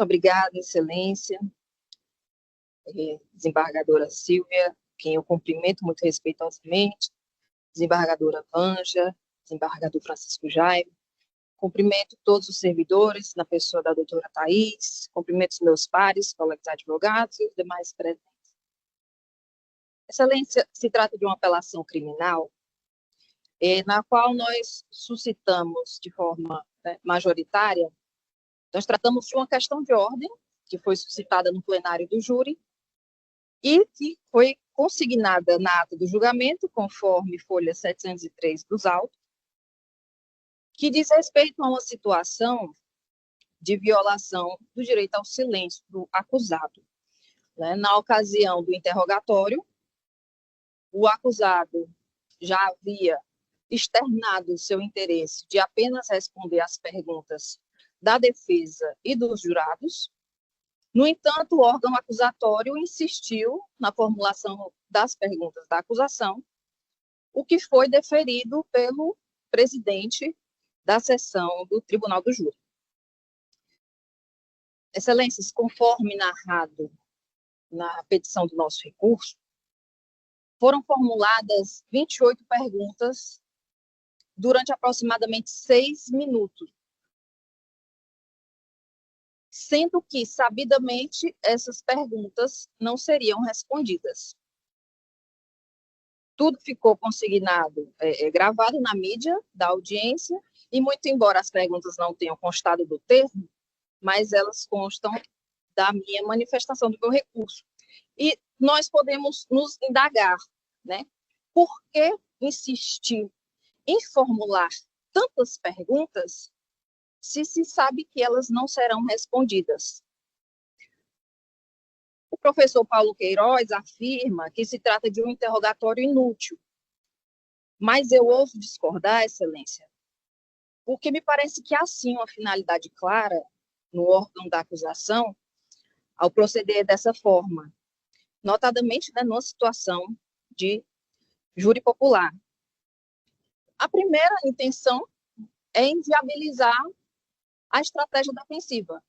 obrigada, Excelência, desembargadora Silvia, quem eu cumprimento muito respeitosamente, desembargadora Vanja, desembargador Francisco Jaime, cumprimento todos os servidores, na pessoa da doutora Thais, cumprimento os meus pares, colegas advogados e os demais presentes. Excelência, se trata de uma apelação criminal, na qual nós suscitamos de forma majoritária. Nós tratamos de uma questão de ordem, que foi suscitada no plenário do júri, e que foi consignada na ata do julgamento, conforme folha 703 dos autos, que diz respeito a uma situação de violação do direito ao silêncio do acusado. Na ocasião do interrogatório, o acusado já havia externado seu interesse de apenas responder às perguntas da defesa e dos jurados. No entanto, o órgão acusatório insistiu na formulação das perguntas da acusação, o que foi deferido pelo presidente da sessão do Tribunal do Júri. Excelências, conforme narrado na petição do nosso recurso, foram formuladas 28 perguntas durante aproximadamente 6 minutos, sendo que, sabidamente, essas perguntas não seriam respondidas. Tudo ficou consignado, gravado na mídia da audiência, e muito embora as perguntas não tenham constado do termo, mas elas constam da minha manifestação do meu recurso. E nós podemos nos indagar, por que insistir em formular tantas perguntas se se sabe que elas não serão respondidas? O professor Paulo Queiroz afirma que se trata de um interrogatório inútil, mas eu ouso discordar, Excelência, porque me parece que há sim uma finalidade clara no órgão da acusação ao proceder dessa forma, notadamente numa situação de júri popular. A primeira intenção é inviabilizar a estratégia defensiva,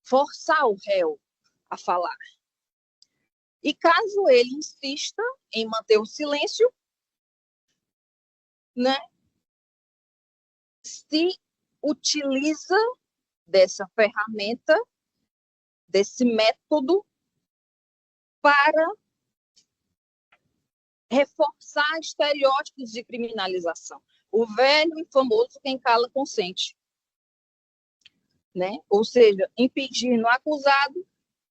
forçar o réu a falar. E caso ele insista em manter o silêncio, se utiliza dessa ferramenta, desse método, para reforçar estereótipos de criminalização. O velho e famoso quem cala consente. Ou seja, impedir no acusado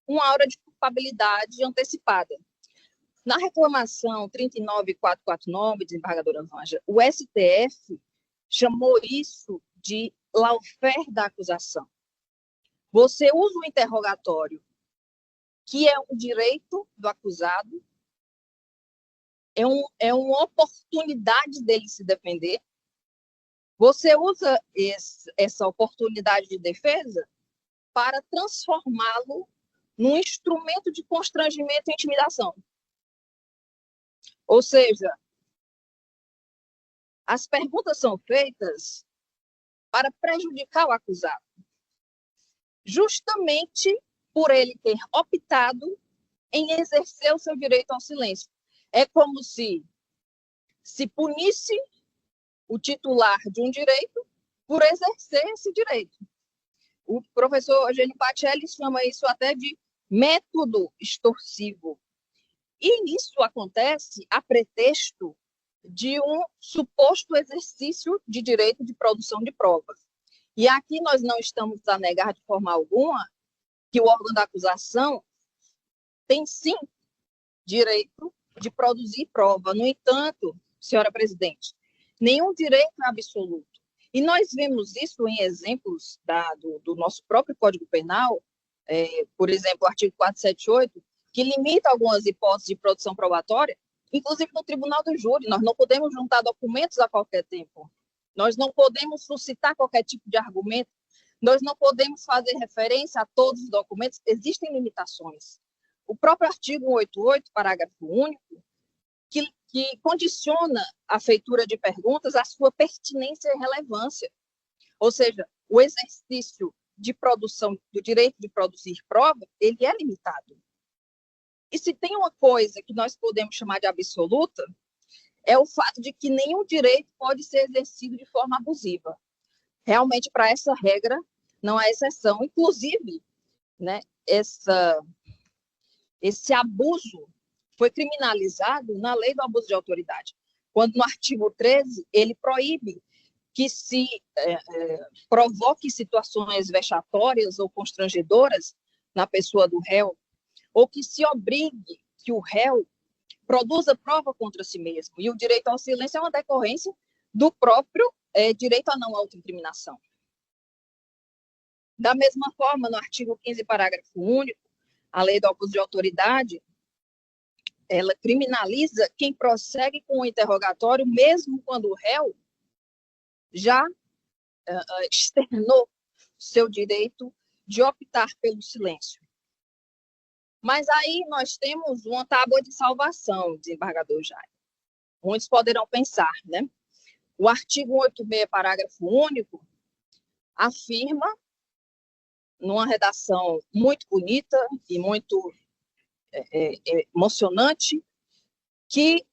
uma aura de culpabilidade antecipada. Na reclamação 39449, desembargadora Vanja, o STF chamou isso de lawfare da acusação. Você usa o interrogatório, que é um direito do acusado, é uma oportunidade dele se defender. Você usa essa oportunidade de defesa para transformá-lo num instrumento de constrangimento e intimidação. Ou seja, as perguntas são feitas para prejudicar o acusado, justamente por ele ter optado em exercer o seu direito ao silêncio. É como se punisse o titular de um direito por exercer esse direito. O professor Eugênio Pacelli chama isso até de método extorsivo. E isso acontece a pretexto de um suposto exercício de direito de produção de provas. E aqui nós não estamos a negar de forma alguma que o órgão da acusação tem, sim, direito de produzir prova. No entanto, senhora presidente, nenhum direito é absoluto. E nós vemos isso em exemplos do nosso próprio Código Penal, por exemplo, o artigo 478, que limita algumas hipóteses de produção probatória, inclusive no Tribunal do Júri. Nós não podemos juntar documentos a qualquer tempo. Nós não podemos suscitar qualquer tipo de argumento. Nós não podemos fazer referência a todos os documentos. Existem limitações. O próprio artigo 188, parágrafo único, que condiciona a feitura de perguntas à sua pertinência e relevância. Ou seja, o exercício de produção, do direito de produzir prova, ele é limitado. E se tem uma coisa que nós podemos chamar de absoluta, é o fato de que nenhum direito pode ser exercido de forma abusiva. Realmente, para essa regra, não há exceção. Inclusive, né, esse abuso foi criminalizado na lei do abuso de autoridade, quando no artigo 13 ele proíbe que se provoque situações vexatórias ou constrangedoras na pessoa do réu, ou que se obrigue que o réu produza prova contra si mesmo. E o direito ao silêncio é uma decorrência do próprio direito à não autoincriminação. Da mesma forma, no artigo 15, parágrafo único, a lei do abuso de autoridade, ela criminaliza quem prossegue com o interrogatório, mesmo quando o réu já externou seu direito de optar pelo silêncio. Mas aí nós temos uma tábua de salvação, desembargador Jair. Muitos poderão pensar, né? O artigo 86, parágrafo único, afirma, numa redação muito bonita e muito emocionante, que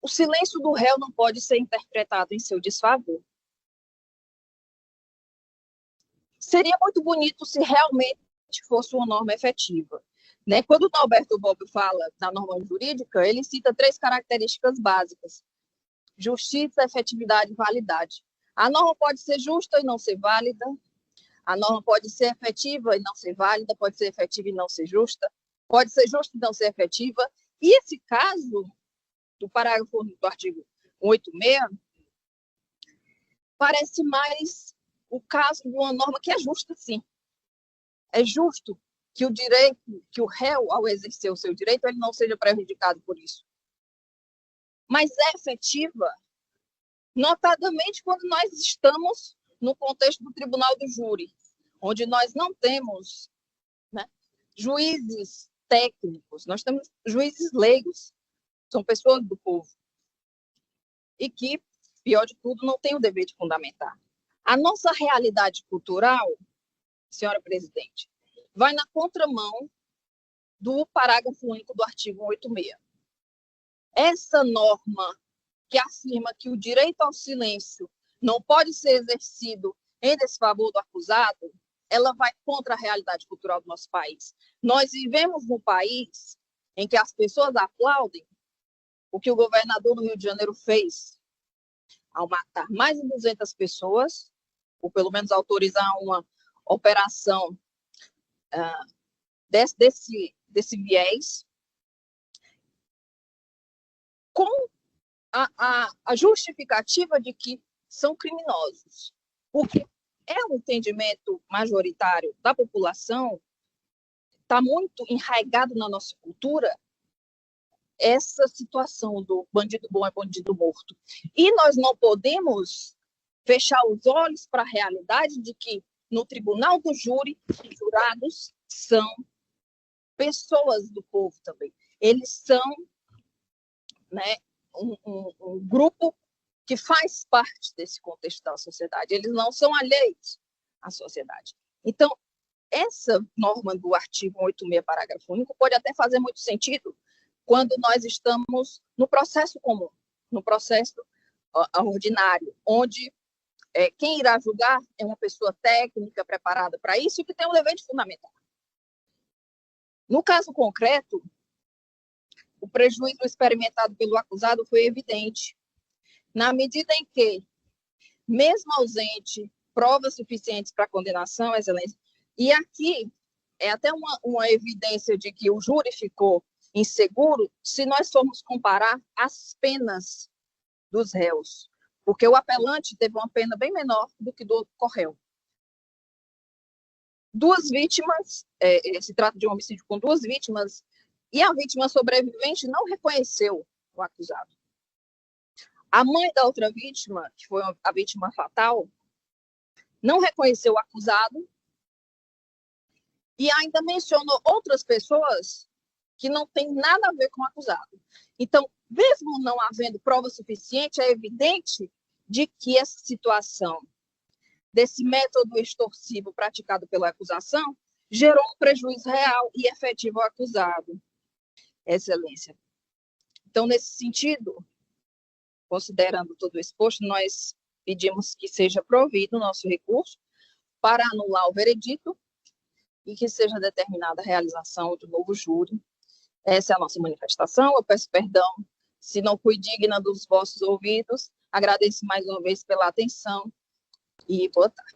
o silêncio do réu não pode ser interpretado em seu desfavor. Seria muito bonito se realmente fosse uma norma efetiva. Né? Quando o Norberto Bobbio fala da norma jurídica, ele cita 3 características básicas: justiça, efetividade e validade. A norma pode ser justa e não ser válida, a norma pode ser efetiva e não ser válida, pode ser efetiva e não ser justa, pode ser justa e não ser efetiva. E esse caso, do parágrafo do artigo 86, parece mais o caso de uma norma que é justa, sim. É justo que o direito, que o réu, ao exercer o seu direito, ele não seja prejudicado por isso. Mas é efetiva, notadamente quando nós estamos no contexto do tribunal do júri, onde nós não temos, né, juízes técnicos, nós temos juízes leigos, são pessoas do povo, e que, pior de tudo, não têm o dever de fundamentar. A nossa realidade cultural, senhora presidente, vai na contramão do parágrafo único do artigo 86. Essa norma que afirma que o direito ao silêncio não pode ser exercido em desfavor do acusado, ela vai contra a realidade cultural do nosso país. Nós vivemos num país em que as pessoas aplaudem o que o governador do Rio de Janeiro fez ao matar mais de 200 pessoas, ou pelo menos autorizar uma operação desse viés, com a justificativa de que são criminosos. Porque é um entendimento majoritário da população, está muito enraizado na nossa cultura, essa situação do bandido bom é bandido morto. E nós não podemos fechar os olhos para a realidade de que no tribunal do júri, os jurados são pessoas do povo também. Eles são, né, um grupo que faz parte desse contexto da sociedade. Eles não são alheios à sociedade. Então, essa norma do artigo 86, parágrafo único, pode até fazer muito sentido quando nós estamos no processo comum, no processo ordinário, onde quem irá julgar é uma pessoa técnica, preparada para isso, e que tem um dever de fundamentar. No caso concreto, o prejuízo experimentado pelo acusado foi evidente, na medida em que, mesmo ausente provas suficientes para condenação, excelência, e aqui é até uma evidência de que o júri ficou inseguro se nós formos comparar as penas dos réus, porque o apelante teve uma pena bem menor do que do corréu. 2 vítimas, se trata de um homicídio com 2 vítimas, e a vítima sobrevivente não reconheceu o acusado. A mãe da outra vítima, que foi a vítima fatal, não reconheceu o acusado e ainda mencionou outras pessoas que não têm nada a ver com o acusado. Então, mesmo não havendo prova suficiente, é evidente de que essa situação desse método extorsivo praticado pela acusação gerou um prejuízo real e efetivo ao acusado, Excelência. Então, nesse sentido, considerando tudo o exposto, nós pedimos que seja provido o nosso recurso para anular o veredito e que seja determinada a realização do novo júri. Essa é a nossa manifestação. Eu peço perdão se não fui digna dos vossos ouvidos. Agradeço mais uma vez pela atenção e boa tarde.